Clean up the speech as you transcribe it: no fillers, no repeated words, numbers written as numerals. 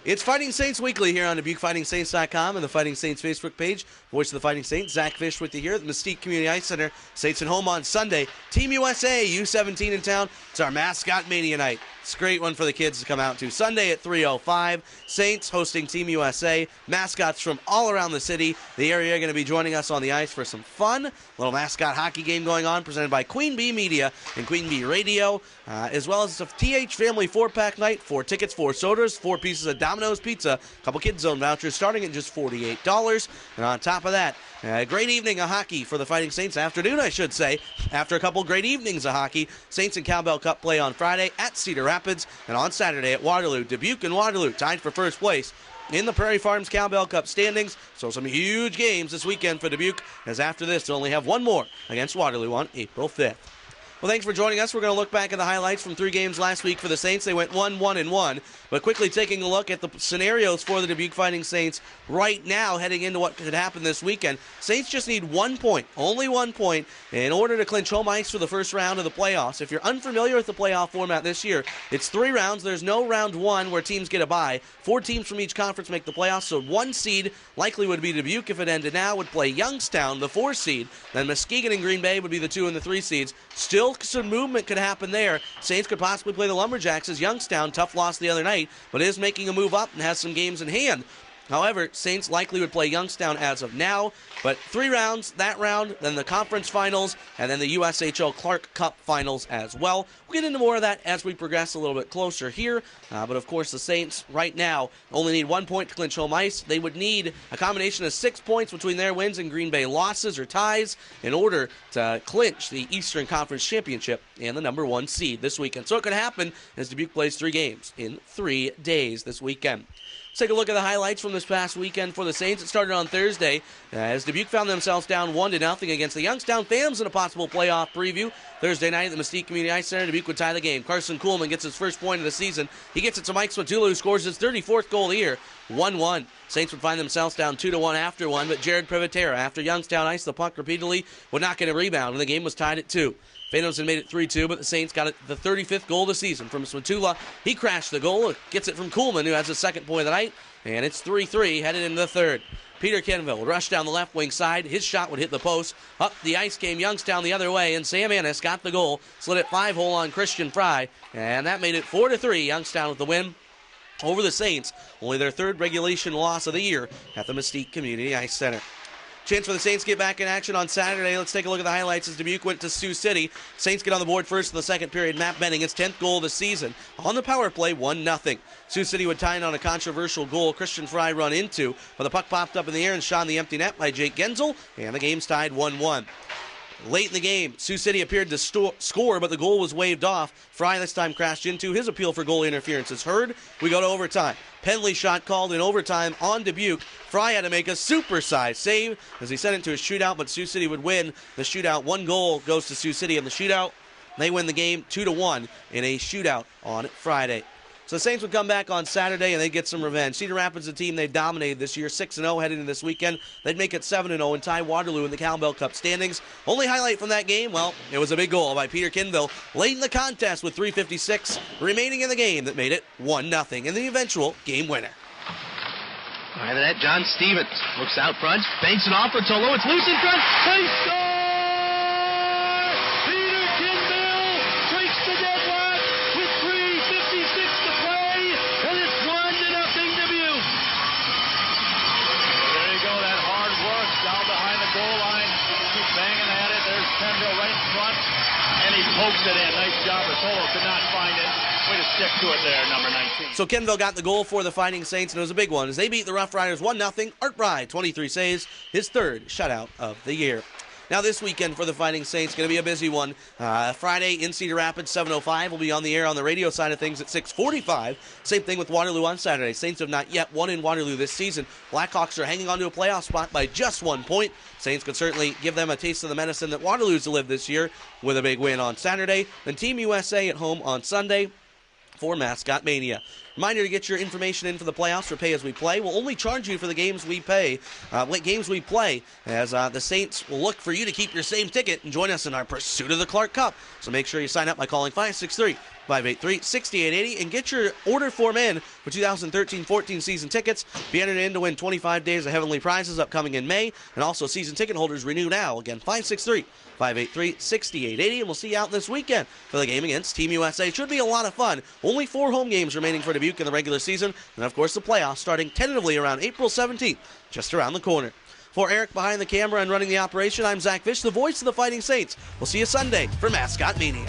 It's Fighting Saints Weekly here on DubuqueFightingSaints.com and the Fighting Saints Facebook page. Voice of the Fighting Saints, Zack Fisch with you here at the Mascot Community Ice Center. Saints at home on Sunday. Team USA, U17 in town. It's our Mascot Mania night. It's a great one for the kids to come out to. Sunday at 3:05. Saints hosting Team USA. Mascots from all around the city. The area are going to be joining us on the ice for some fun. Little mascot hockey game going on, presented by Queen Bee Media and Queen Bee Radio, as well as a TH Family 4-pack night. 4 tickets, 4 sodas, 4 pieces of Domino's Pizza, a couple Kids Zone vouchers starting at just $48. And on top of that, a great evening of hockey for the Fighting Saints. Afternoon, I should say. After a couple great evenings of hockey, Saints and Cowbell Cup play on Friday at Cedar Rapids, and on Saturday at Waterloo. Dubuque and Waterloo tied for first place in the Prairie Farms Cowbell Cup standings. So some huge games this weekend for Dubuque, as after this they'll only have one more against Waterloo on April 5th. Well, thanks for joining us. We're going to look back at the highlights from 3 games last week for the Saints. They went 1-1-1. But quickly taking a look at the scenarios for the Dubuque Fighting Saints right now heading into what could happen this weekend. Saints just need 1 point, only 1 point, in order to clinch home ice for the first round of the playoffs. If you're unfamiliar with the playoff format this year, it's 3 rounds. There's no round 1 where teams get a bye. 4 teams from each conference make the playoffs, so 1 seed likely would be Dubuque if it ended now, would play Youngstown, the 4 seed. Then Muskegon and Green Bay would be the 2 and the 3 seeds. Still some movement could happen there. Saints could possibly play the Lumberjacks as Youngstown. Tough loss the other night, but is making a move up and has some games in hand. However, Saints likely would play Youngstown as of now, but 3 rounds, that round, then the conference finals, and then the USHL Clark Cup finals as well. We'll get into more of that as we progress a little bit closer here, but of course the Saints right now only need 1 point to clinch home ice. They would need a combination of 6 points between their wins and Green Bay losses or ties in order to clinch the Eastern Conference Championship and the number 1 seed this weekend. So it could happen as Dubuque plays 3 games in 3 days this weekend. Let's take a look at the highlights from this past weekend for the Saints. It started on Thursday as Dubuque found themselves down 1-0 against the Youngstown Phantoms in a possible playoff preview. Thursday night at the Mascot Community Ice Center, Dubuque would tie the game. Carson Kuhlman gets his first point of the season. He gets it to Mike Swatula, who scores his 34th goal of the year. 1-1. Saints would find themselves down 2-1 after one, but Jared Privatera, after Youngstown iced the puck repeatedly, would not get a rebound, and the game was tied at 2. Phantoms had made it 3-2, but the Saints got it the 35th goal of the season from Swatula. He crashed the goal, gets it from Kuhlman, who has his second point of the night, and it's 3-3 headed into the third. Peter Kenville would rush down the left wing side. His shot would hit the post. Up the ice came Youngstown the other way, and Sam Ennis got the goal. Slid it 5-hole on Christian Fry, and that made it 4-3. Youngstown with the win over the Saints. Only their 3rd regulation loss of the year at the Mascot Community Ice Center. Chance for the Saints to get back in action on Saturday. Let's take a look at the highlights as Dubuque went to Sioux City. Saints get on the board first in the second period. Matt Benning, his 10th goal of the season. On the power play, 1-0. Sioux City would tie in on a controversial goal Christian Fry run into, but the puck popped up in the air and shot in the empty net by Jake Genzel, and the game's tied 1-1. Late in the game, Sioux City appeared to score, but the goal was waved off. Fry this time crashed into. His appeal for goalie interference is heard. We go to overtime. Penalty shot called in overtime on Dubuque. Fry had to make a super-sized save as he sent it to a shootout, but Sioux City would win the shootout. 1 goal goes to Sioux City in the shootout. They win the game 2-1 in a shootout on Friday. So the Saints would come back on Saturday and they'd get some revenge. Cedar Rapids, the team they've dominated this year, 6-0 heading into this weekend. They'd make it 7-0 and tie Waterloo in the Cowbell Cup standings. Only highlight from that game, well, it was a big goal by Peter Kinville late in the contest with 3:56 remaining in the game that made it 1-0 in the eventual game winner. Right to that, John Stevens looks out front, banks it off for Tolo. It's loose in front. They score! Peter Kinville breaks the deadlock with 3:56 to play, and it's 1-0 Dubuque. There you go, that hard work down behind the goal line. Keep banging at it. There's Kinville right in front, and he pokes it in. Nice job. Tolo could not find it. Way to stick to it there, number 19. So Kenville got the goal for the Fighting Saints, and it was a big one as they beat the Rough Riders 1-0. Art Bride, 23 saves, his 3rd shutout of the year. Now this weekend for the Fighting Saints, going to be a busy one. Friday in Cedar Rapids, 7:05. We'll be on the air on the radio side of things at 6:45. Same thing with Waterloo on Saturday. Saints have not yet won in Waterloo this season. Blackhawks are hanging on to a playoff spot by just 1 point. Saints could certainly give them a taste of the medicine that Waterloo's to live this year with a big win on Saturday. Then Team USA at home on Sunday for Mascot Mania. Reminder to get your information in for the playoffs for Pay As We Play. We'll only charge you for the games we play, as the Saints will look for you to keep your same ticket and join us in our pursuit of the Clark Cup. So make sure you sign up by calling 563-583-6880 and get your order form in for 2013-14 season tickets. Be entered in to win 25 days of heavenly prizes upcoming in May, and also season ticket holders renew now. Again, 563-583-6880, and we'll see you out this weekend for the game against Team USA. Should be a lot of fun. Only 4 home games remaining for Dubuque in the regular season, and of course the playoffs starting tentatively around April 17th, just around the corner. For Eric behind the camera and running the operation, I'm Zack Fisch, the voice of the Fighting Saints. We'll see you Sunday for Mascot Mania.